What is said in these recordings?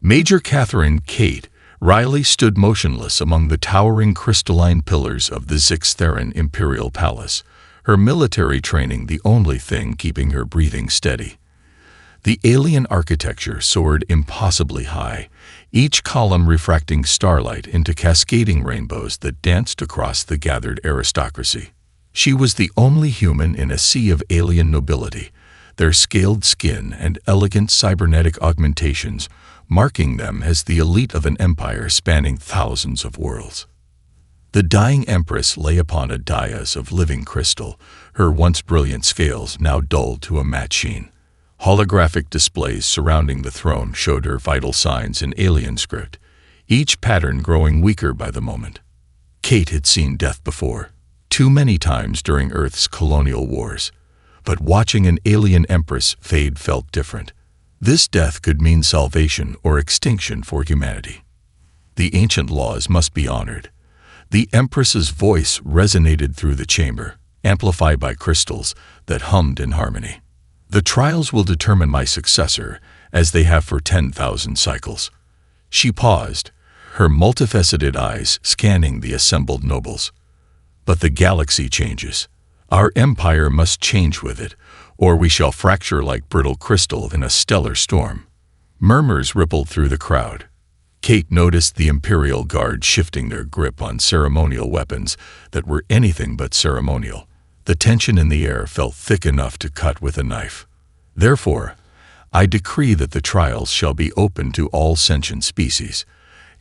Major Catherine Kate Riley stood motionless among the towering crystalline pillars of the Zixtheran Imperial Palace, her military training the only thing keeping her breathing steady. The alien architecture soared impossibly high, each column refracting starlight into cascading rainbows that danced across the gathered aristocracy. She was the only human in a sea of alien nobility, their scaled skin and elegant cybernetic augmentations marking them as the elite of an empire spanning thousands of worlds. The dying empress lay upon a dais of living crystal, her once brilliant scales now dulled to a matte sheen. Holographic displays surrounding the throne showed her vital signs in alien script, each pattern growing weaker by the moment. Kate had seen death before, too many times during Earth's colonial wars, but watching an alien empress fade felt different. This death could mean salvation or extinction for humanity. The ancient laws must be honored. The Empress's voice resonated through the chamber, amplified by crystals that hummed in harmony. The trials will determine my successor, as they have for 10,000 cycles. She paused, her multifaceted eyes scanning the assembled nobles. But the galaxy changes. Our empire must change with it, or we shall fracture like brittle crystal in a stellar storm. Murmurs rippled through the crowd. Kate noticed the Imperial Guard shifting their grip on ceremonial weapons that were anything but ceremonial. The tension in the air felt thick enough to cut with a knife. Therefore, I decree that the trials shall be open to all sentient species.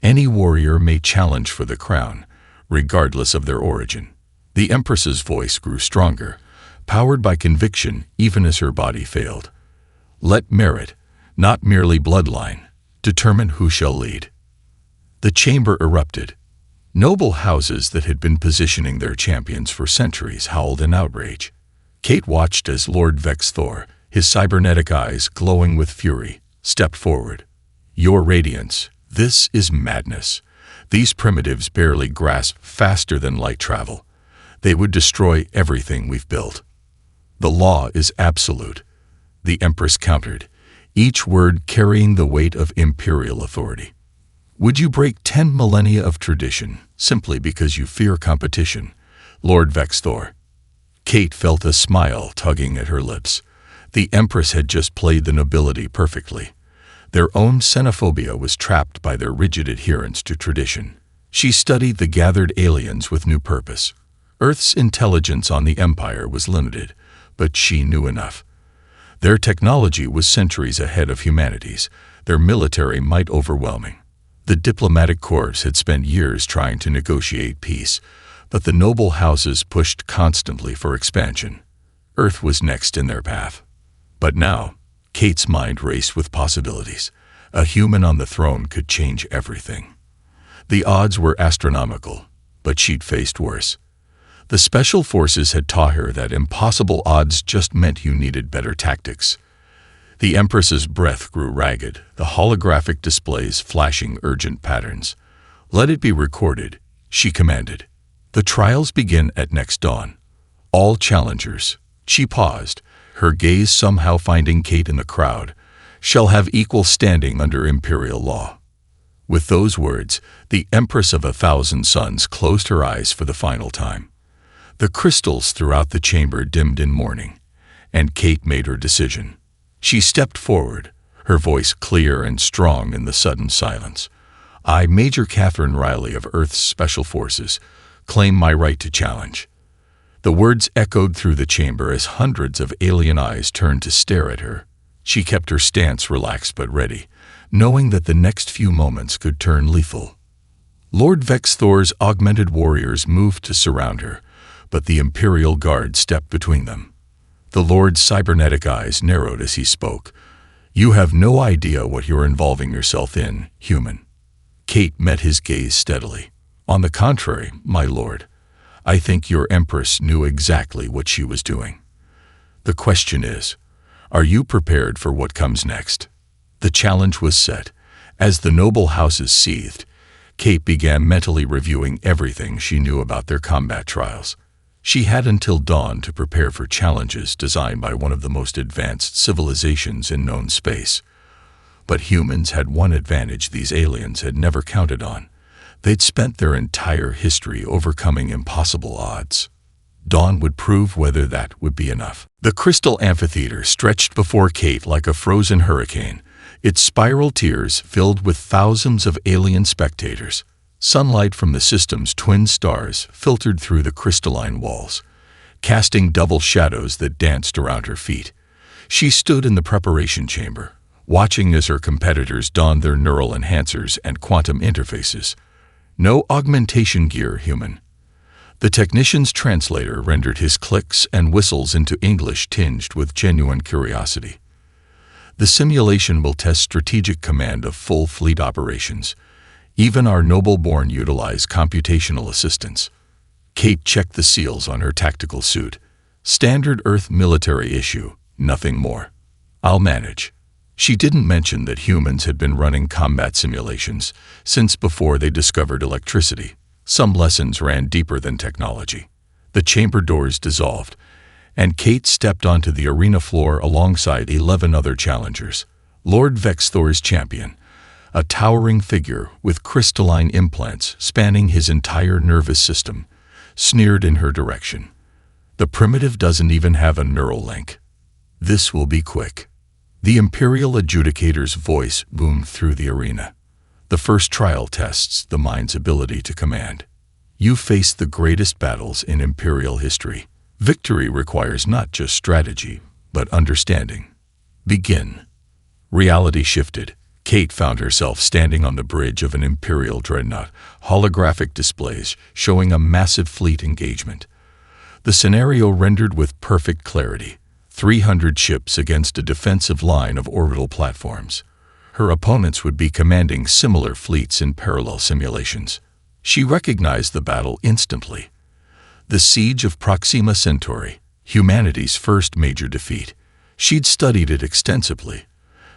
Any warrior may challenge for the crown, regardless of their origin. The Empress's voice grew stronger, powered by conviction even as her body failed. Let merit, not merely bloodline, determine who shall lead. The chamber erupted. Noble houses that had been positioning their champions for centuries howled in outrage. Kate watched as Lord Vexthor, his cybernetic eyes glowing with fury, stepped forward. Your radiance, this is madness. These primitives barely grasp faster than light travel. They would destroy everything we've built. The law is absolute, the Empress countered, each word carrying the weight of imperial authority. Would you break 10 millennia of tradition simply because you fear competition, Lord Vexthor? Kate felt a smile tugging at her lips. The Empress had just played the nobility perfectly. Their own xenophobia was trapped by their rigid adherence to tradition. She studied the gathered aliens with new purpose. Earth's intelligence on the Empire was limited, but she knew enough. Their technology was centuries ahead of humanity's, their military might overwhelming. The diplomatic corps had spent years trying to negotiate peace, but the noble houses pushed constantly for expansion. Earth was next in their path. But now, Kate's mind raced with possibilities. A human on the throne could change everything. The odds were astronomical, but she'd faced worse. The special forces had taught her that impossible odds just meant you needed better tactics. The Empress's breath grew ragged, the holographic displays flashing urgent patterns. Let it be recorded, she commanded. The trials begin at next dawn. All challengers, she paused, her gaze somehow finding Kate in the crowd, shall have equal standing under imperial law. With those words, the Empress of 1,000 Suns closed her eyes for the final time. The crystals throughout the chamber dimmed in mourning, and Kate made her decision. She stepped forward, her voice clear and strong in the sudden silence. I, Major Catherine Riley of Earth's Special Forces, claim my right to challenge. The words echoed through the chamber as hundreds of alien eyes turned to stare at her. She kept her stance relaxed but ready, knowing that the next few moments could turn lethal. Lord Vexthor's augmented warriors moved to surround her, but the Imperial Guard stepped between them. The Lord's cybernetic eyes narrowed as he spoke. You have no idea what you're involving yourself in, human. Kate met his gaze steadily. On the contrary, my lord, I think your Empress knew exactly what she was doing. The question is, are you prepared for what comes next? The challenge was set. As the noble houses seethed, Kate began mentally reviewing everything she knew about their combat trials. She had until dawn to prepare for challenges designed by one of the most advanced civilizations in known space. But humans had one advantage these aliens had never counted on. They'd spent their entire history overcoming impossible odds. Dawn would prove whether that would be enough. The crystal amphitheater stretched before Kate like a frozen hurricane, its spiral tiers filled with thousands of alien spectators. Sunlight from the system's twin stars filtered through the crystalline walls, casting double shadows that danced around her feet. She stood in the preparation chamber, watching as her competitors donned their neural enhancers and quantum interfaces. No augmentation gear, human. The technician's translator rendered his clicks and whistles into English tinged with genuine curiosity. The simulation will test strategic command of full fleet operations. Even our noble-born utilize computational assistance. Kate checked the seals on her tactical suit. Standard Earth military issue, nothing more. I'll manage. She didn't mention that humans had been running combat simulations since before they discovered electricity. Some lessons ran deeper than technology. The chamber doors dissolved, and Kate stepped onto the arena floor alongside 11 other challengers. Lord Vexthor's champion, a towering figure with crystalline implants spanning his entire nervous system, sneered in her direction. The primitive doesn't even have a neural link. This will be quick. The Imperial adjudicator's voice boomed through the arena. The first trial tests the mind's ability to command. You faced the greatest battles in Imperial history. Victory requires not just strategy, but understanding. Begin. Reality shifted. Kate found herself standing on the bridge of an Imperial dreadnought, holographic displays showing a massive fleet engagement. The scenario rendered with perfect clarity. 300 ships against a defensive line of orbital platforms. Her opponents would be commanding similar fleets in parallel simulations. She recognized the battle instantly. The Siege of Proxima Centauri, humanity's first major defeat. She'd studied it extensively,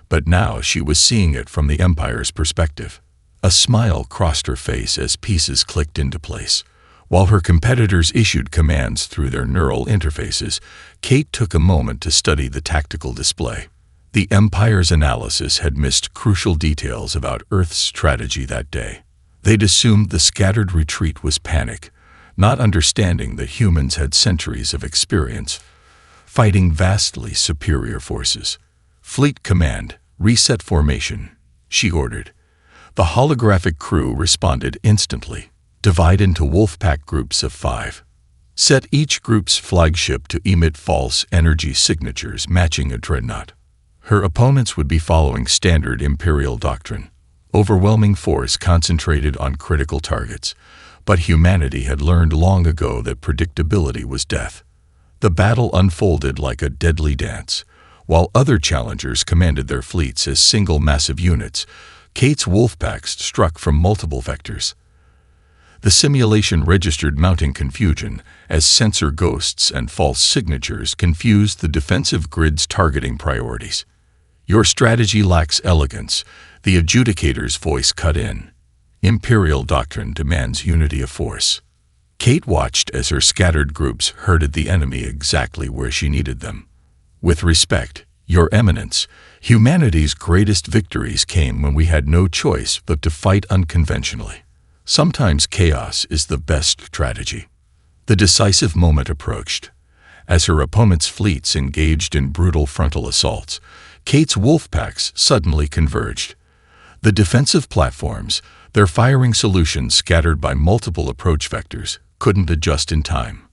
but now she was seeing it from the Empire's perspective. A smile crossed her face as pieces clicked into place. While her competitors issued commands through their neural interfaces, Kate took a moment to study the tactical display. The Empire's analysis had missed crucial details about Earth's strategy that day. They'd assumed the scattered retreat was panic, not understanding that humans had centuries of experience fighting vastly superior forces. Fleet Command, reset formation, she ordered. The holographic crew responded instantly. Divide into Wolfpack groups of 5. Set each group's flagship to emit false energy signatures matching a dreadnought. Her opponents would be following standard Imperial doctrine. Overwhelming force concentrated on critical targets, but humanity had learned long ago that predictability was death. The battle unfolded like a deadly dance. While other challengers commanded their fleets as single massive units, Kate's Wolfpacks struck from multiple vectors. The simulation registered mounting confusion as sensor ghosts and false signatures confused the defensive grid's targeting priorities. Your strategy lacks elegance, the adjudicator's voice cut in. Imperial doctrine demands unity of force. Kate watched as her scattered groups herded the enemy exactly where she needed them. With respect, Your Eminence, humanity's greatest victories came when we had no choice but to fight unconventionally. Sometimes chaos is the best strategy. The decisive moment approached. As her opponent's fleets engaged in brutal frontal assaults, Kate's Wolfpacks suddenly converged. The defensive platforms, their firing solutions scattered by multiple approach vectors, couldn't adjust in time.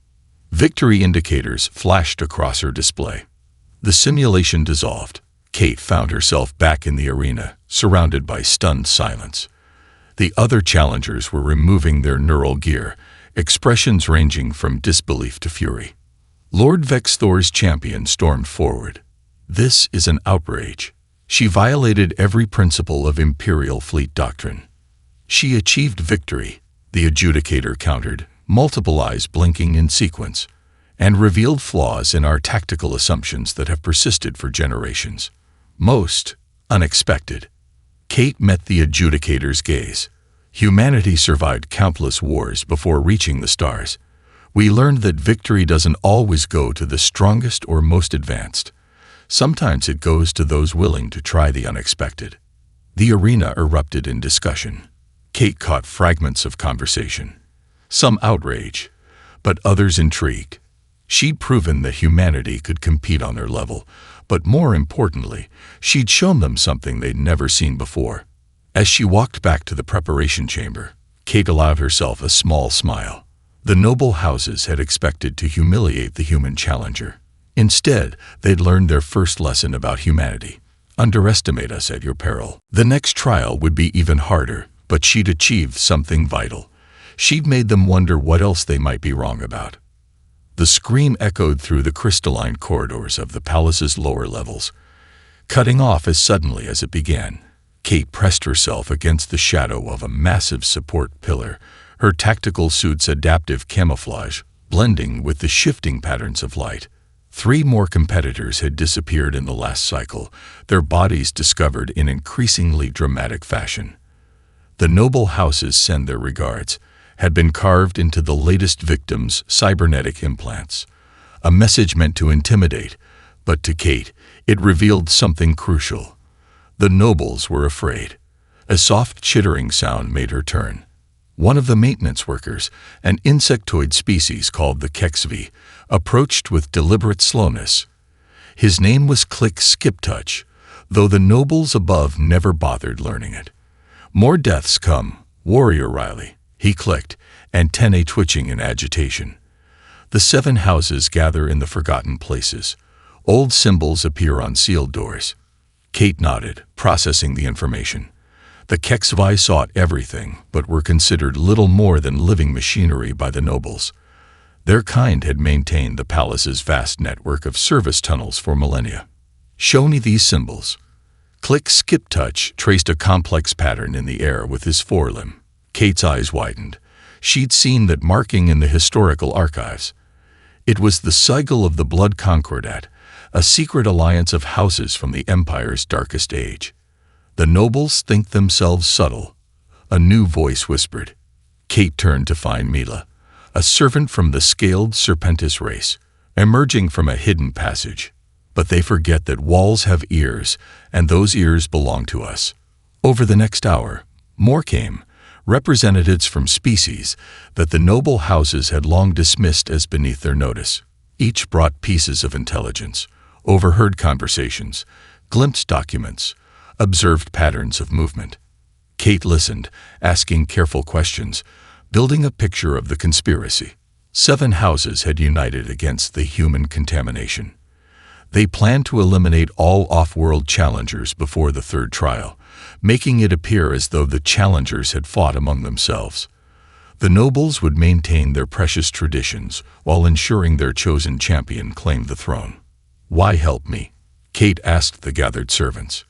Victory indicators flashed across her display. The simulation dissolved. Kate found herself back in the arena, surrounded by stunned silence. The other challengers were removing their neural gear, expressions ranging from disbelief to fury. Lord Vexthor's champion stormed forward. This is an outrage. She violated every principle of Imperial fleet doctrine. She achieved victory, the adjudicator countered, multiple eyes blinking in sequence, and revealed flaws in our tactical assumptions that have persisted for generations. Most unexpected. Kate met the adjudicator's gaze. Humanity survived countless wars before reaching the stars. We learned that victory doesn't always go to the strongest or most advanced. Sometimes it goes to those willing to try the unexpected. The arena erupted in discussion. Kate caught fragments of conversation, some outrage, but others intrigued. She'd proven that humanity could compete on their level, but more importantly, she'd shown them something they'd never seen before. As she walked back to the preparation chamber, Kate allowed herself a small smile. The noble houses had expected to humiliate the human challenger. Instead, they'd learned their first lesson about humanity. Underestimate us at your peril. The next trial would be even harder, but she'd achieved something vital. She'd made them wonder what else they might be wrong about. The scream echoed through the crystalline corridors of the palace's lower levels, cutting off as suddenly as it began. Kate pressed herself against the shadow of a massive support pillar, her tactical suit's adaptive camouflage blending with the shifting patterns of light. 3 more competitors had disappeared in the last cycle, their bodies discovered in increasingly dramatic fashion. The noble houses send their regards, had been carved into the latest victims' cybernetic implants. A message meant to intimidate, but to Kate, it revealed something crucial. The nobles were afraid. A soft chittering sound made her turn. One of the maintenance workers, an insectoid species called the HFY, approached with deliberate slowness. His name was Click Skip Touch, though the nobles above never bothered learning it. More deaths come, Warrior Riley, he clicked, antennae twitching in agitation. The 7 houses gather in the forgotten places. Old symbols appear on sealed doors. Kate nodded, processing the information. The HFY sought everything, but were considered little more than living machinery by the nobles. Their kind had maintained the palace's vast network of service tunnels for millennia. Show me these symbols. Click Skip Touch traced a complex pattern in the air with his forelimb. Kate's eyes widened. She'd seen that marking in the historical archives. It was the sigil of the Blood Concordat, a secret alliance of houses from the Empire's darkest age. The nobles think themselves subtle, a new voice whispered. Kate turned to find Mila, a servant from the scaled Serpentis race, emerging from a hidden passage. But they forget that walls have ears, and those ears belong to us. Over the next hour, more came, representatives from species that the noble houses had long dismissed as beneath their notice. Each brought pieces of intelligence, overheard conversations, glimpsed documents, observed patterns of movement. Kate listened, asking careful questions, building a picture of the conspiracy. 7 houses had united against the human contamination. They planned to eliminate all off-world challengers before the 3rd trial, making it appear as though the challengers had fought among themselves. The nobles would maintain their precious traditions while ensuring their chosen champion claimed the throne. "Why help me?" Kate asked the gathered servants.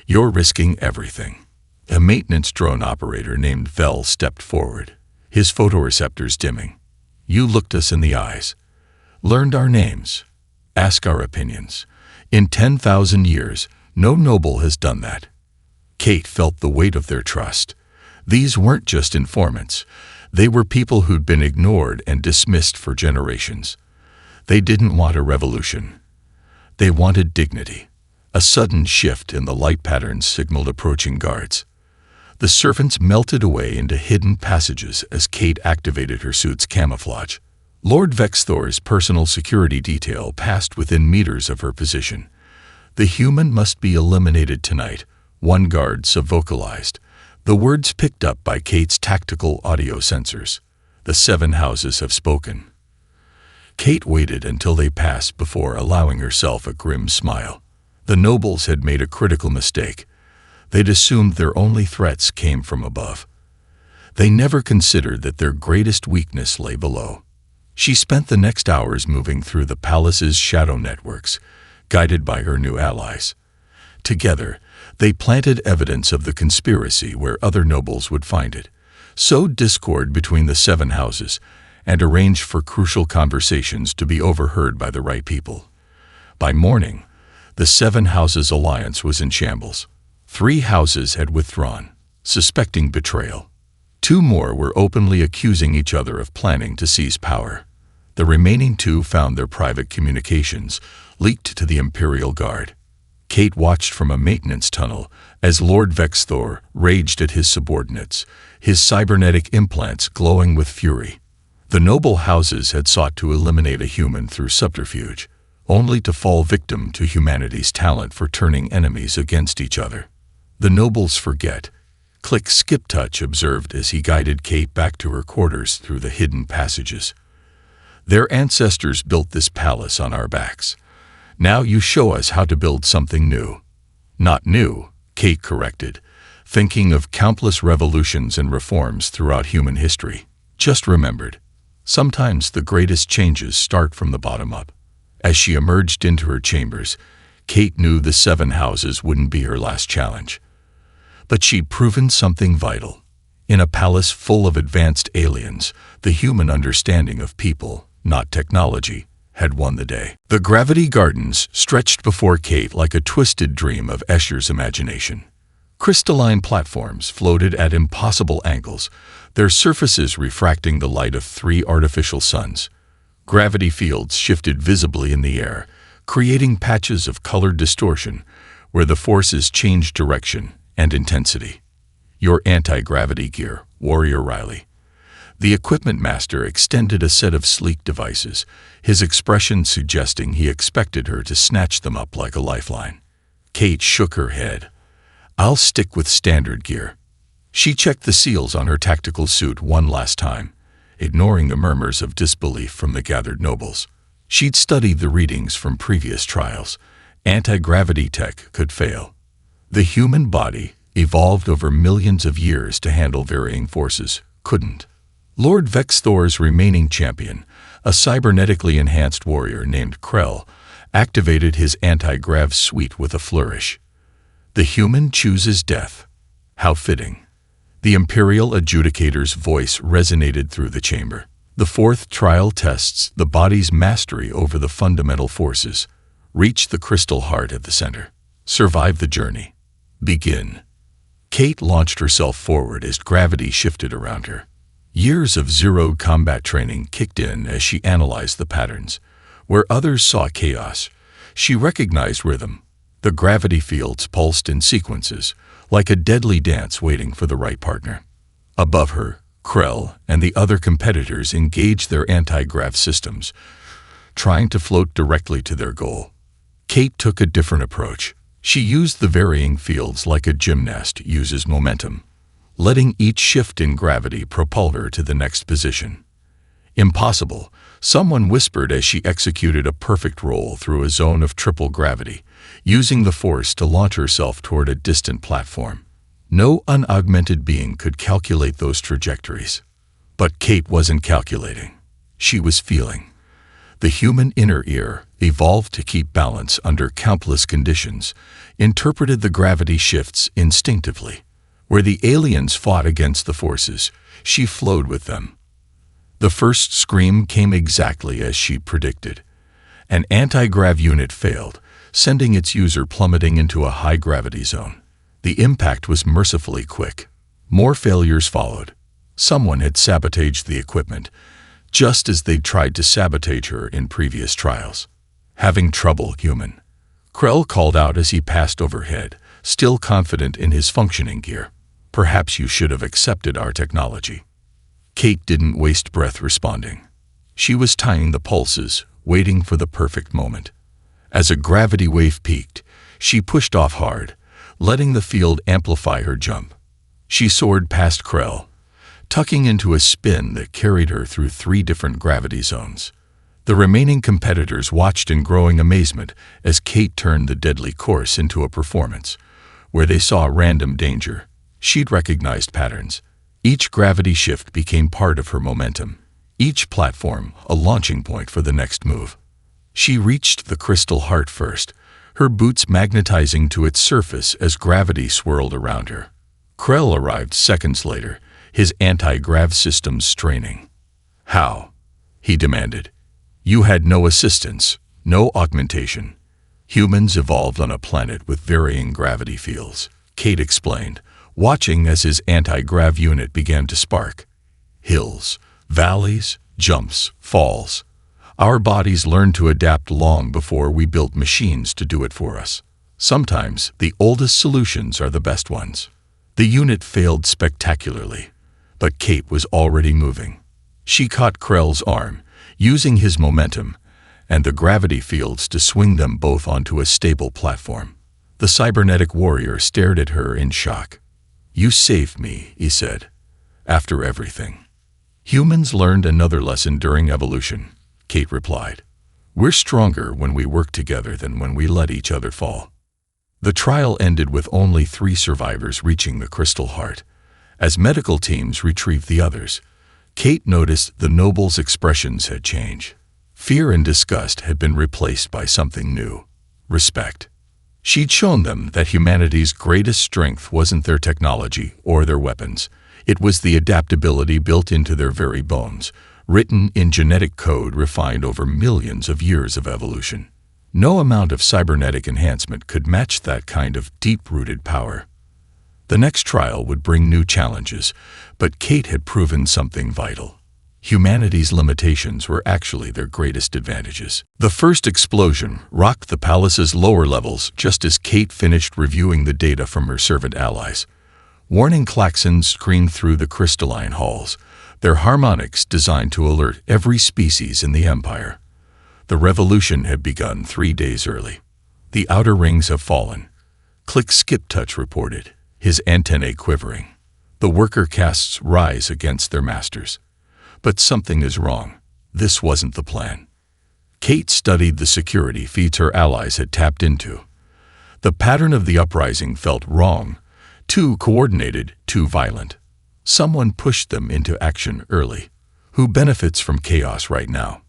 "You're risking everything." A maintenance drone operator named Vel stepped forward, his photoreceptors dimming. "You looked us in the eyes, learned our names, asked our opinions. In 10,000 years, no noble has done that." Kate felt the weight of their trust. These weren't just informants. They were people who'd been ignored and dismissed for generations. They didn't want a revolution. They wanted dignity. A sudden shift in the light patterns signaled approaching guards. The servants melted away into hidden passages as Kate activated her suit's camouflage. Lord Vexthor's personal security detail passed within meters of her position. "The human must be eliminated tonight," one guard subvocalized, the words picked up by Kate's tactical audio sensors. "The 7 houses have spoken." Kate waited until they passed before allowing herself a grim smile. The nobles had made a critical mistake. They'd assumed their only threats came from above. They never considered that their greatest weakness lay below. She spent the next hours moving through the palace's shadow networks, guided by her new allies. Together, they planted evidence of the conspiracy where other nobles would find it, sowed discord between the 7 houses, and arranged for crucial conversations to be overheard by the right people. By morning, the 7 houses alliance was in shambles. 3 houses had withdrawn, suspecting betrayal. 2 more were openly accusing each other of planning to seize power. The remaining 2 found their private communications leaked to the Imperial Guard. Kate watched from a maintenance tunnel as Lord Vexthor raged at his subordinates, his cybernetic implants glowing with fury. The noble houses had sought to eliminate a human through subterfuge, only to fall victim to humanity's talent for turning enemies against each other. The nobles forget. Click Skip Touch observed as he guided Kate back to her quarters through the hidden passages. Their ancestors built this palace on our backs. Now you show us how to build something new. Not new, Kate corrected, thinking of countless revolutions and reforms throughout human history. Just remembered. Sometimes the greatest changes start from the bottom up. As she emerged into her chambers, Kate knew the 7 houses wouldn't be her last challenge. But she'd proven something vital. In a palace full of advanced aliens, the human understanding of people, not technology, had won the day. The Gravity Gardens stretched before Kate like a twisted dream of Escher's imagination. Crystalline platforms floated at impossible angles, their surfaces refracting the light of 3 artificial suns. Gravity fields shifted visibly in the air, creating patches of colored distortion where the forces changed direction and intensity. Your anti-gravity gear, Warrior Riley. The equipment master extended a set of sleek devices, his expression suggesting he expected her to snatch them up like a lifeline. Kate shook her head. I'll stick with standard gear. She checked the seals on her tactical suit one last time, ignoring the murmurs of disbelief from the gathered nobles. She'd studied the readings from previous trials. Anti-gravity tech could fail. The human body, evolved over millions of years to handle varying forces, couldn't. Lord Vexthor's remaining champion, a cybernetically enhanced warrior named Krell, activated his anti-grav suite with a flourish. The human chooses death. How fitting. The Imperial Adjudicator's voice resonated through the chamber. The 4th trial tests the body's mastery over the fundamental forces. Reach the crystal heart at the center. Survive the journey. Begin. Kate launched herself forward as gravity shifted around her. Years of zeroed combat training kicked in as she analyzed the patterns. Where others saw chaos, she recognized rhythm. The gravity fields pulsed in sequences, like a deadly dance waiting for the right partner. Above her, Krell and the other competitors engaged their anti-grav systems, trying to float directly to their goal. Kate took a different approach. She used the varying fields like a gymnast uses momentum, letting each shift in gravity propel her to the next position. Impossible, someone whispered as she executed a perfect roll through a zone of triple gravity, using the force to launch herself toward a distant platform. No unaugmented being could calculate those trajectories. But Kate wasn't calculating. She was feeling. The human inner ear, evolved to keep balance under countless conditions, interpreted the gravity shifts instinctively. Where the aliens fought against the forces, she flowed with them. The first scream came exactly as she predicted. An anti-grav unit failed, sending its user plummeting into a high-gravity zone. The impact was mercifully quick. More failures followed. Someone had sabotaged the equipment, just as they'd tried to sabotage her in previous trials. Having trouble, human. Krell called out as he passed overhead, still confident in his functioning gear. Perhaps you should have accepted our technology. Kate didn't waste breath responding. She was tying the pulses, waiting for the perfect moment. As a gravity wave peaked, she pushed off hard, letting the field amplify her jump. She soared past Krell, tucking into a spin that carried her through 3 different gravity zones. The remaining competitors watched in growing amazement as Kate turned the deadly course into a performance. Where they saw random danger, she'd recognized patterns. Each gravity shift became part of her momentum. Each platform, a launching point for the next move. She reached the crystal heart first, her boots magnetizing to its surface as gravity swirled around her. Krell arrived seconds later, his anti-grav systems straining. How? He demanded. You had no assistance, no augmentation. Humans evolved on a planet with varying gravity fields, Kate explained, watching as his anti-grav unit began to spark. Hills, valleys, jumps, falls. Our bodies learned to adapt long before we built machines to do it for us. Sometimes the oldest solutions are the best ones. The unit failed spectacularly, but Kate was already moving. She caught Krell's arm, using his momentum and the gravity fields to swing them both onto a stable platform. The cybernetic warrior stared at her in shock. "You saved me," he said. "After everything." "Humans learned another lesson during evolution," Kate replied. "We're stronger when we work together than when we let each other fall." The trial ended with only 3 survivors reaching the crystal heart. As medical teams retrieved the others, Kate noticed the nobles' expressions had changed. Fear and disgust had been replaced by something new: respect. She'd shown them that humanity's greatest strength wasn't their technology or their weapons. It was the adaptability built into their very bones, written in genetic code refined over millions of years of evolution. No amount of cybernetic enhancement could match that kind of deep-rooted power. The next trial would bring new challenges, but Kate had proven something vital. Humanity's limitations were actually their greatest advantages. The first explosion rocked the palace's lower levels just as Kate finished reviewing the data from her servant allies. Warning klaxons screamed through the crystalline halls, their harmonics designed to alert every species in the Empire. The revolution had begun 3 days early. "The outer rings have fallen," Click Skip Touch reported, his antennae quivering. "The worker castes rise against their masters." But something is wrong. This wasn't the plan. Kate studied the security feeds her allies had tapped into. The pattern of the uprising felt wrong, too coordinated, too violent. Someone pushed them into action early. Who benefits from chaos right now?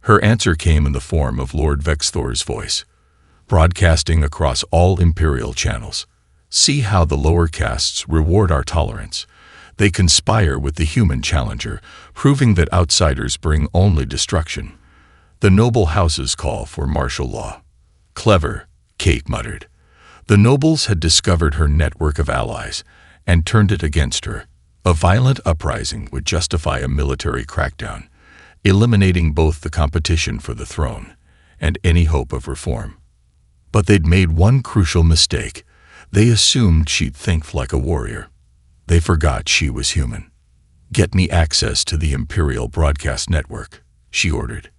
Her answer came in the form of Lord Vexthor's voice, broadcasting across all Imperial channels. "See how the lower castes reward our tolerance. They conspire with the human challenger, proving that outsiders bring only destruction. The noble houses call for martial law." "Clever," Kate muttered. The nobles had discovered her network of allies and turned it against her. A violent uprising would justify a military crackdown, eliminating both the competition for the throne and any hope of reform. But they'd made one crucial mistake. They assumed she'd think like a warrior. They forgot she was human. "Get me access to the Imperial Broadcast Network," she ordered.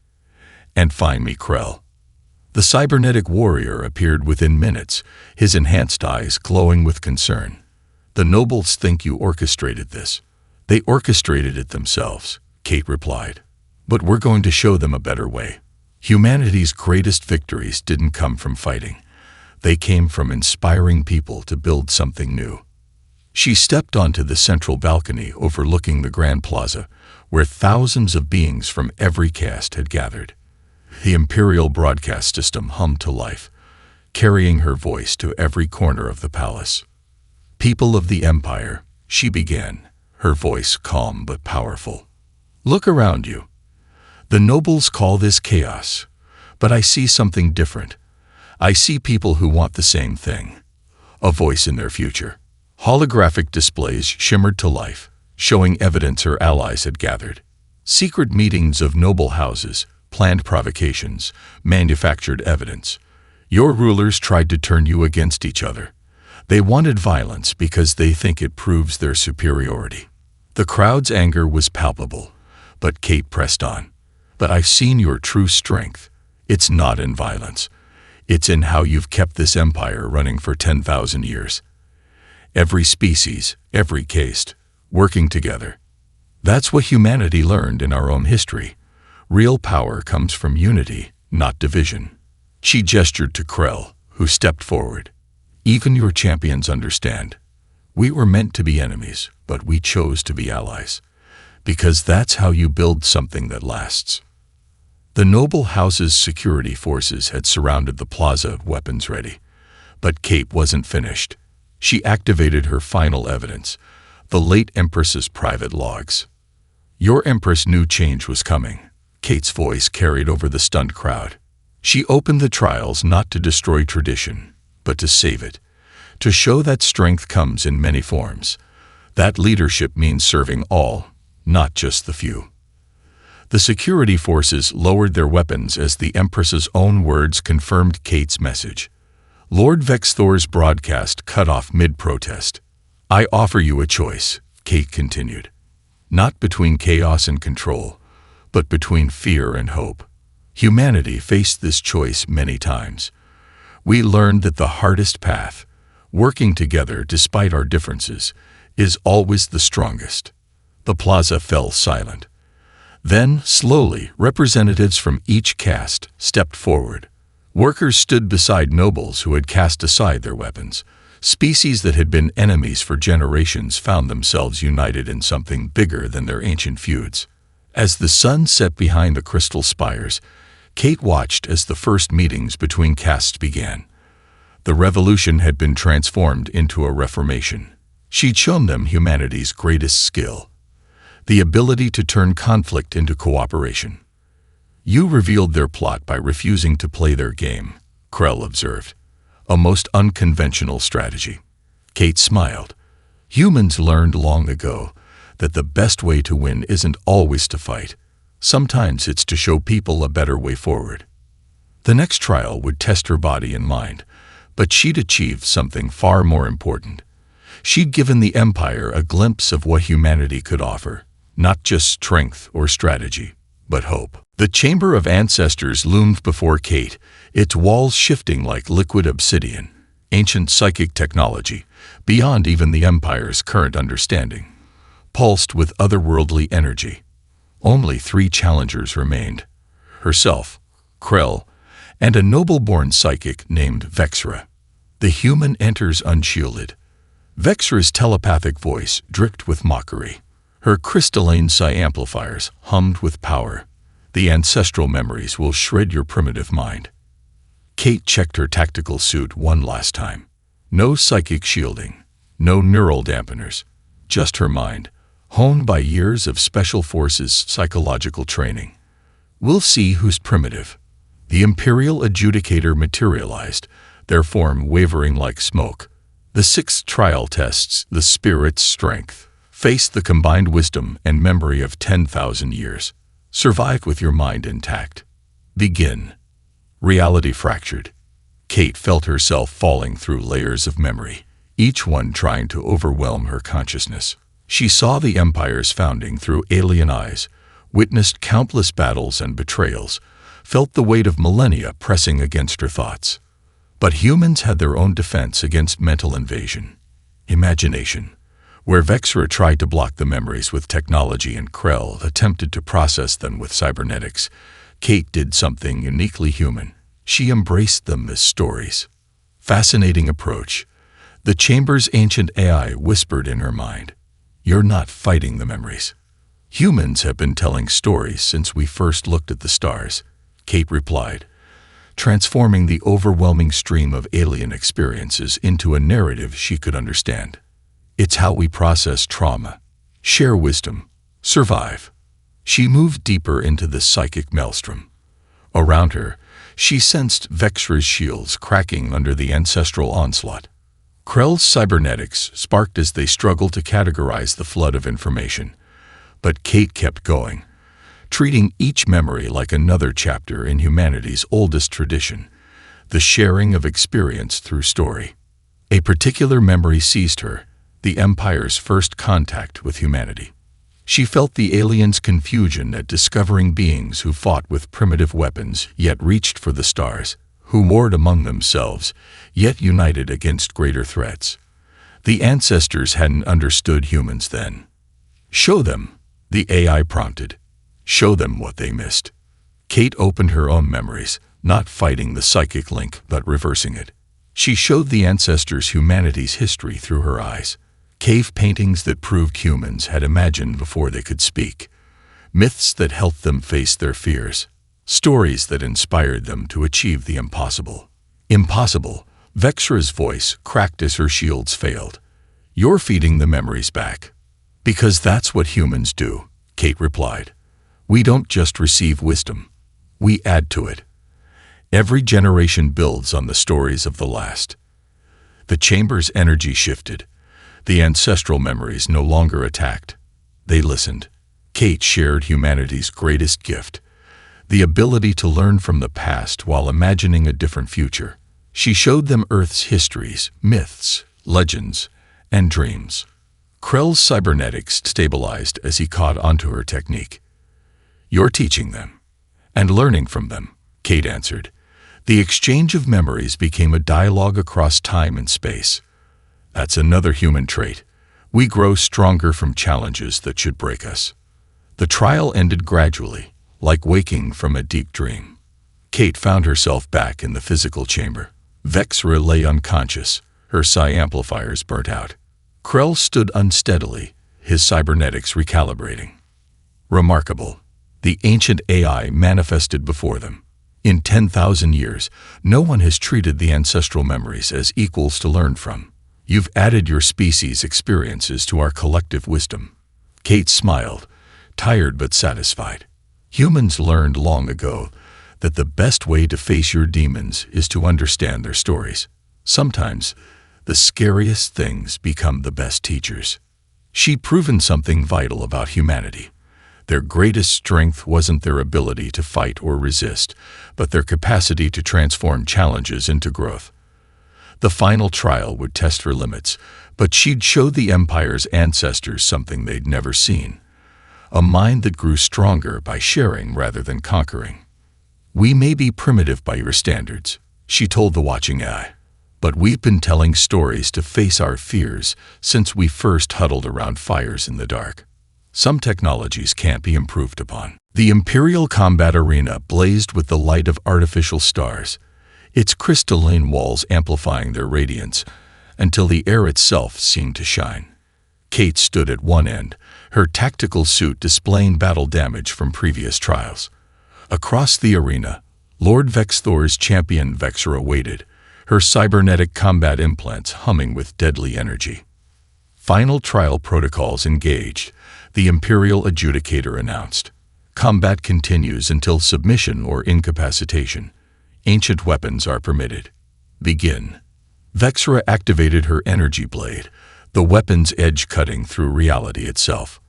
"And find me Krell." The cybernetic warrior appeared within minutes, his enhanced eyes glowing with concern. "The nobles think you orchestrated this." "They orchestrated it themselves," Kate replied. "But we're going to show them a better way." Humanity's greatest victories didn't come from fighting. They came from inspiring people to build something new. She stepped onto the central balcony overlooking the Grand Plaza, where thousands of beings from every caste had gathered. The Imperial broadcast system hummed to life, carrying her voice to every corner of the palace. "People of the Empire," she began, her voice calm but powerful. "Look around you. The nobles call this chaos, but I see something different. I see people who want the same thing, a voice in their future." Holographic displays shimmered to life, showing evidence her allies had gathered. Secret meetings of noble houses, planned provocations, manufactured evidence. Your rulers tried to turn you against each other. They wanted violence because they think it proves their superiority. The crowd's anger was palpable, but Kate pressed on. "But I've seen your true strength. It's not in violence. It's in how you've kept this empire running for 10,000 years. Every species, every caste, working together. That's what humanity learned in our own history. Real power comes from unity, not division." She gestured to Krell, who stepped forward. "Even your champions understand. We were meant to be enemies, but we chose to be allies. Because that's how you build something that lasts." The noble house's security forces had surrounded the plaza, weapons ready. But Kate wasn't finished. She activated her final evidence, the late Empress's private logs. "Your Empress knew change was coming," Kate's voice carried over the stunned crowd. She opened the trials not to destroy tradition, but to save it, to show that strength comes in many forms. That leadership means serving all, not just the few. The security forces lowered their weapons as the Empress's own words confirmed Kate's message. Lord Vexthor's broadcast cut off mid-protest. "I offer you a choice," Kate continued. "Not between chaos and control, but between fear and hope." Humanity faced this choice many times. We learned that the hardest path, working together despite our differences, is always the strongest. The plaza fell silent. Then, slowly, representatives from each caste stepped forward. Workers stood beside nobles who had cast aside their weapons. Species that had been enemies for generations found themselves united in something bigger than their ancient feuds. As the sun set behind the crystal spires, Kate watched as the first meetings between castes began. The revolution had been transformed into a reformation. She'd shown them humanity's greatest skill, the ability to turn conflict into cooperation. "You revealed their plot by refusing to play their game," Krell observed. "A most unconventional strategy." Kate smiled. "Humans learned long ago that the best way to win isn't always to fight. Sometimes it's to show people a better way forward." The next trial would test her body and mind, but she'd achieved something far more important. She'd given the Empire a glimpse of what humanity could offer, not just strength or strategy, but hope. The Chamber of Ancestors loomed before Kate, its walls shifting like liquid obsidian, ancient psychic technology, beyond even the Empire's current understanding, pulsed with otherworldly energy. Only 3 challengers remained: herself, Krell, and a noble-born psychic named Vexra. The human enters unshielded. Vexra's telepathic voice dripped with mockery. Her crystalline psi amplifiers hummed with power. "The ancestral memories will shred your primitive mind." Kate checked her tactical suit one last time. No psychic shielding, no neural dampeners, just her mind, honed by years of Special Forces psychological training. "We'll see who's primitive." The Imperial Adjudicator materialized, their form wavering like smoke. The 6th trial tests the spirit's strength, faced the combined wisdom and memory of 10,000 years. Survive with your mind intact. Begin. Reality fractured. Kate felt herself falling through layers of memory, each one trying to overwhelm her consciousness. She saw the Empire's founding through alien eyes, witnessed countless battles and betrayals, felt the weight of millennia pressing against her thoughts. But humans had their own defense against mental invasion: imagination. Where Vexra tried to block the memories with technology and Krell attempted to process them with cybernetics, Kate did something uniquely human. She embraced them as stories. Fascinating approach. The Chamber's ancient AI whispered in her mind, "You're not fighting the memories." "Humans have been telling stories since we first looked at the stars," Kate replied, transforming the overwhelming stream of alien experiences into a narrative she could understand. "It's how we process trauma, share wisdom, survive." She moved deeper into the psychic maelstrom. Around her, she sensed Vexra's shields cracking under the ancestral onslaught. Krell's cybernetics sparked as they struggled to categorize the flood of information. But Kate kept going, treating each memory like another chapter in humanity's oldest tradition, the sharing of experience through story. A particular memory seized her: the Empire's first contact with humanity. She felt the aliens' confusion at discovering beings who fought with primitive weapons yet reached for the stars, who warred among themselves yet united against greater threats. The ancestors hadn't understood humans then. "Show them," the AI prompted. "Show them what they missed." Kate opened her own memories, not fighting the psychic link but reversing it. She showed the ancestors humanity's history through her eyes. Cave paintings that proved humans had imagined before they could speak. Myths that helped them face their fears. Stories that inspired them to achieve the impossible. "Impossible," Vexra's voice cracked as her shields failed. "You're feeding the memories back." "Because that's what humans do," Kate replied. "We don't just receive wisdom. We add to it. Every generation builds on the stories of the last." The Chamber's energy shifted. The ancestral memories no longer attacked. They listened. Kate shared humanity's greatest gift: the ability to learn from the past while imagining a different future. She showed them Earth's histories, myths, legends, and dreams. Krell's cybernetics stabilized as he caught onto her technique. "You're teaching them, and learning from them," Kate answered. The exchange of memories became a dialogue across time and space. That's another human trait. We grow stronger from challenges that should break us. The trial ended gradually, like waking from a deep dream. Kate found herself back in the physical chamber. Vexra lay unconscious, her psi amplifiers burnt out. Krell stood unsteadily, his cybernetics recalibrating. Remarkable. The ancient AI manifested before them. In 10,000 years, no one has treated the ancestral memories as equals to learn from. You've added your species' experiences to our collective wisdom. Kate smiled, tired but satisfied. Humans learned long ago that the best way to face your demons is to understand their stories. Sometimes, the scariest things become the best teachers. She'd proven something vital about humanity. Their greatest strength wasn't their ability to fight or resist, but their capacity to transform challenges into growth. The final trial would test her limits, but she'd show the Empire's ancestors something they'd never seen. A mind that grew stronger by sharing rather than conquering. "We may be primitive by your standards," she told the watching eye, "but we've been telling stories to face our fears since we first huddled around fires in the dark. Some technologies can't be improved upon." The Imperial combat arena blazed with the light of artificial stars, its crystalline walls amplifying their radiance until the air itself seemed to shine. Kate stood at one end, her tactical suit displaying battle damage from previous trials. Across the arena, Lord Vexthor's champion Vexra waited, her cybernetic combat implants humming with deadly energy. Final trial protocols engaged, the Imperial adjudicator announced. Combat continues until submission or incapacitation. Ancient weapons are permitted. Begin. Vexra activated her energy blade, the weapon's edge cutting through reality itself.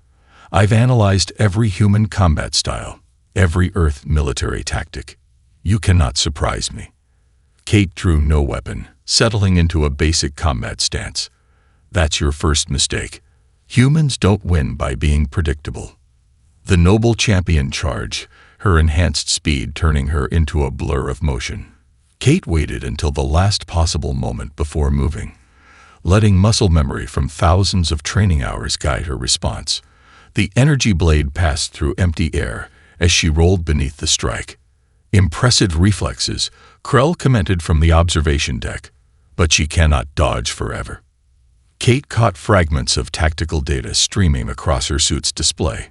"I've analyzed every human combat style, every Earth military tactic. You cannot surprise me." Kate drew no weapon, settling into a basic combat stance. "That's your first mistake. Humans don't win by being predictable." The noble champion charged, her enhanced speed turning her into a blur of motion. Kate waited until the last possible moment before moving, letting muscle memory from thousands of training hours guide her response. The energy blade passed through empty air as she rolled beneath the strike. "Impressive reflexes," Krell commented from the observation deck, "but she cannot dodge forever." Kate caught fragments of tactical data streaming across her suit's display.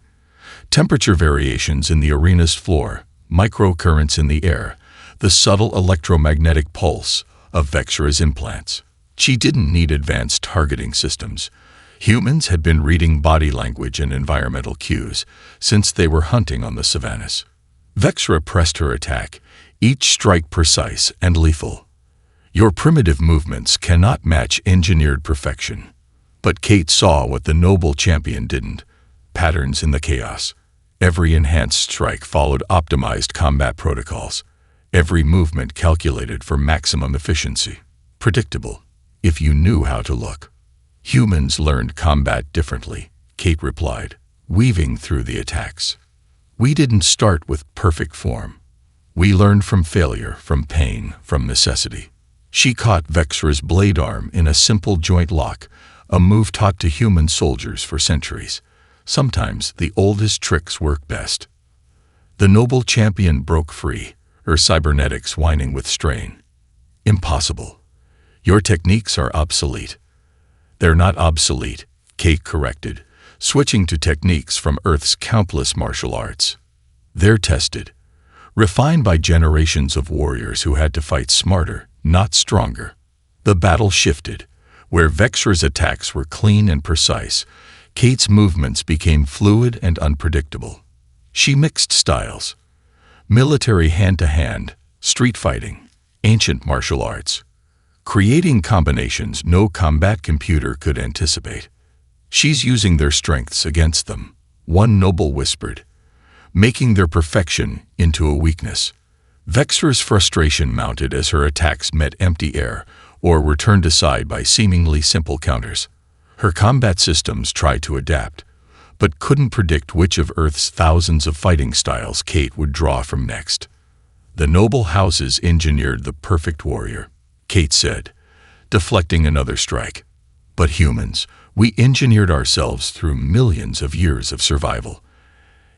Temperature variations in the arena's floor, microcurrents in the air, the subtle electromagnetic pulse of Vexra's implants. She didn't need advanced targeting systems. Humans had been reading body language and environmental cues since they were hunting on the savannas. Vexra pressed her attack, each strike precise and lethal. "Your primitive movements cannot match engineered perfection." But Kate saw what the noble champion didn't: patterns in the chaos. Every enhanced strike followed optimized combat protocols. Every movement calculated for maximum efficiency. Predictable, if you knew how to look. "Humans learned combat differently," Kate replied, weaving through the attacks. "We didn't start with perfect form. We learned from failure, from pain, from necessity." She caught Vexra's blade arm in a simple joint lock, a move taught to human soldiers for centuries. Sometimes the oldest tricks work best. The noble champion broke free, her cybernetics whining with strain. "Impossible. Your techniques are obsolete." "They're not obsolete," Kate corrected, switching to techniques from Earth's countless martial arts. "They're tested, refined by generations of warriors who had to fight smarter, not stronger." The battle shifted. Where Vexra's attacks were clean and precise, Kate's movements became fluid and unpredictable. She mixed styles: military hand-to-hand, street fighting, ancient martial arts, creating combinations no combat computer could anticipate. "She's using their strengths against them," one noble whispered, "making their perfection into a weakness." Vexra's frustration mounted as her attacks met empty air or were turned aside by seemingly simple counters. Her combat systems tried to adapt, but couldn't predict which of Earth's thousands of fighting styles Kate would draw from next. "The noble houses engineered the perfect warrior," Kate said, deflecting another strike. "But humans, we engineered ourselves through millions of years of survival.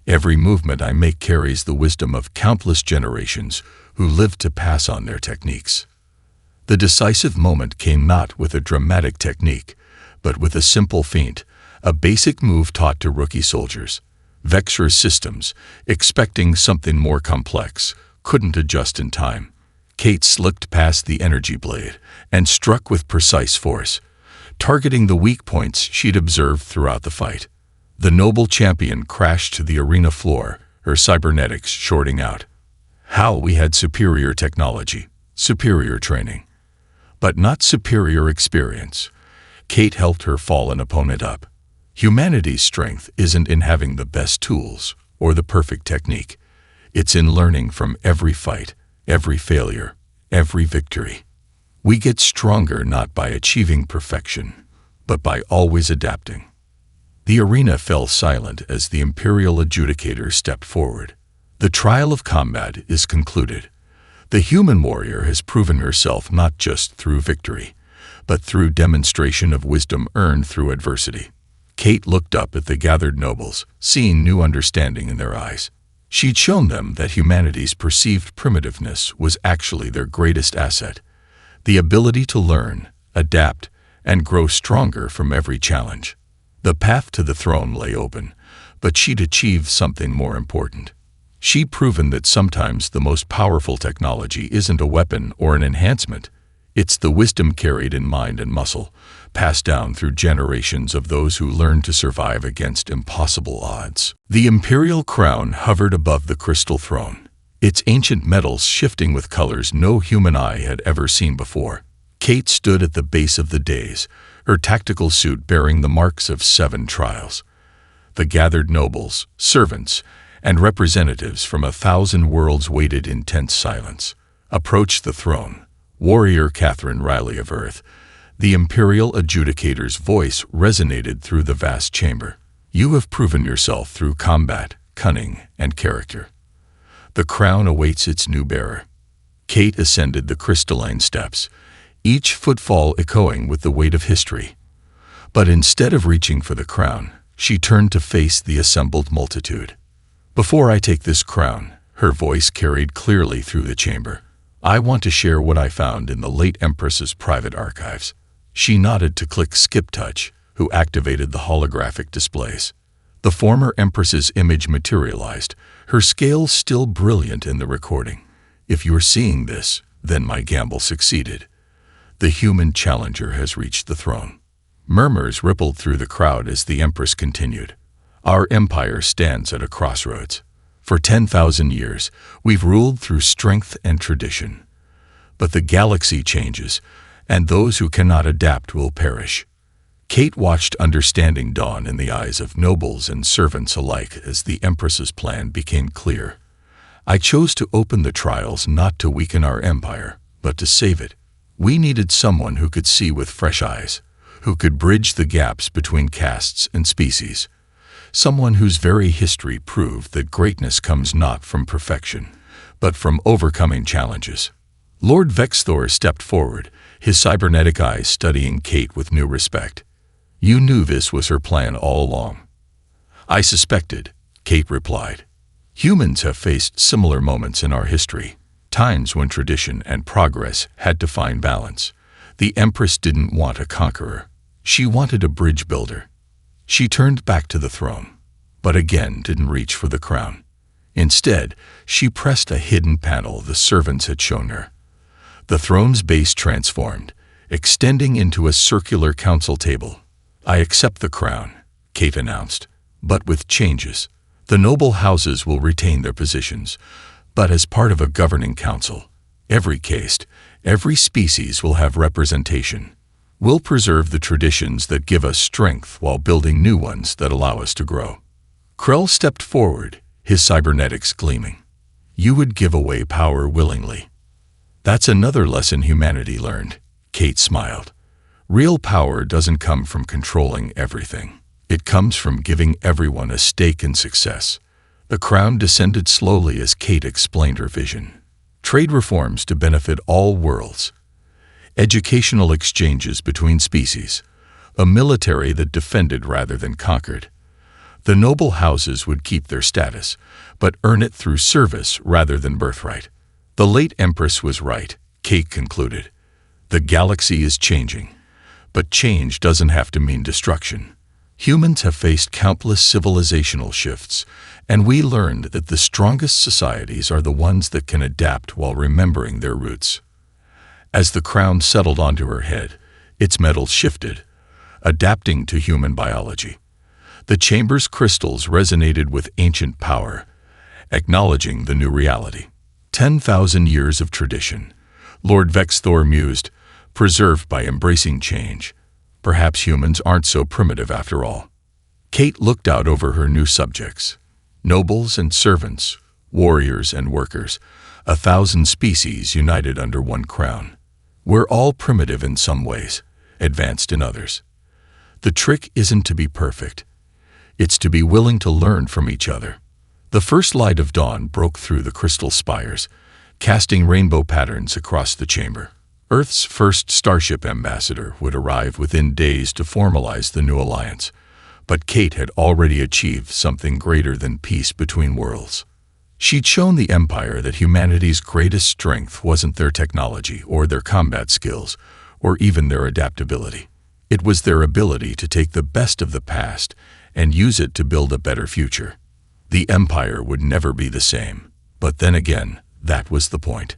Every movement I make carries the wisdom of countless generations who lived to pass on their techniques." The decisive moment came not with a dramatic technique, but with a simple feint, a basic move taught to rookie soldiers. Vexra's systems, expecting something more complex, couldn't adjust in time. Kate slipped past the energy blade and struck with precise force, targeting the weak points she'd observed throughout the fight. The noble champion crashed to the arena floor, her cybernetics shorting out. How we had superior technology, superior training, but not superior experience. Kate helped her fallen opponent up. Humanity's strength isn't in having the best tools or the perfect technique. It's in learning from every fight, every failure, every victory. We get stronger not by achieving perfection, but by always adapting. The arena fell silent as the Imperial adjudicator stepped forward. The trial of combat is concluded. The human warrior has proven herself not just through victory, but through demonstration of wisdom earned through adversity. Kate looked up at the gathered nobles, seeing new understanding in their eyes. She'd shown them that humanity's perceived primitiveness was actually their greatest asset, the ability to learn, adapt, and grow stronger from every challenge. The path to the throne lay open, but she'd achieved something more important. She'd proven that sometimes the most powerful technology isn't a weapon or an enhancement. It's the wisdom carried in mind and muscle, passed down through generations of those who learned to survive against impossible odds. The imperial crown hovered above the crystal throne, its ancient metals shifting with colors no human eye had ever seen before. Kate stood at the base of the dais, her tactical suit bearing the marks of 7 trials. The gathered nobles, servants, and representatives from 1,000 worlds waited in tense silence. Approached the throne, warrior Catherine Riley of Earth. The imperial adjudicator's voice resonated through the vast chamber. "You have proven yourself through combat, cunning, and character. The crown awaits its new bearer." Kate ascended the crystalline steps, each footfall echoing with the weight of history. But instead of reaching for the crown, she turned to face the assembled multitude. "Before I take this crown," her voice carried clearly through the chamber, "I want to share what I found in the late Empress's private archives." She nodded to Click Skip Touch, who activated the holographic displays. The former Empress's image materialized, her scales still brilliant in the recording. "If you're seeing this, then my gamble succeeded. The human challenger has reached the throne." Murmurs rippled through the crowd as the Empress continued. "Our empire stands at a crossroads. For 10,000 years, we've ruled through strength and tradition. But the galaxy changes, and those who cannot adapt will perish." Kate watched understanding dawn in the eyes of nobles and servants alike as the Empress's plan became clear. "I chose to open the trials not to weaken our empire, but to save it. We needed someone who could see with fresh eyes, who could bridge the gaps between castes and species. Someone whose very history proved that greatness comes not from perfection, but from overcoming challenges." Lord Vexthor stepped forward, his cybernetic eyes studying Kate with new respect. "You knew this was her plan all along." "I suspected," Kate replied. "Humans have faced similar moments in our history, times when tradition and progress had to find balance. The Empress didn't want a conqueror. She wanted a bridge builder." She turned back to the throne, but again didn't reach for the crown. Instead, she pressed a hidden panel the servants had shown her. The throne's base transformed, extending into a circular council table. "I accept the crown," Kate announced, "but with changes. The noble houses will retain their positions, but as part of a governing council. Every caste, every species will have representation. We'll preserve the traditions that give us strength while building new ones that allow us to grow." Krell stepped forward, his cybernetics gleaming. you would give away power willingly. That's another lesson humanity learned. Kate smiled. Real power doesn't come from controlling everything. It comes from giving everyone a stake in success. The crown descended slowly as Kate explained her vision. Trade reforms to benefit all worlds. Educational exchanges between species. A military that defended rather than conquered. The noble houses would keep their status, but earn it through service rather than birthright. The late Empress was right, Kate concluded. The galaxy is changing, but change doesn't have to mean destruction. Humans have faced countless civilizational shifts, and we learned that the strongest societies are the ones that can adapt while remembering their roots. As the crown settled onto her head, its metal shifted, adapting to human biology. The chamber's crystals resonated with ancient power, acknowledging the new reality. 10,000 years of tradition, Lord Vexthor mused, preserved by embracing change. Perhaps humans aren't so primitive after all. Kate looked out over her new subjects. Nobles and servants, warriors and workers, 1,000 species united under one crown. We're all primitive in some ways, advanced in others. The trick isn't to be perfect. It's to be willing to learn from each other. The first light of dawn broke through the crystal spires, casting rainbow patterns across the chamber. Earth's first starship ambassador would arrive within days to formalize the new alliance, but Kate had already achieved something greater than peace between worlds. She'd shown the Empire that humanity's greatest strength wasn't their technology or their combat skills, or even their adaptability. It was their ability to take the best of the past and use it to build a better future. The Empire would never be the same, but then again, that was the point.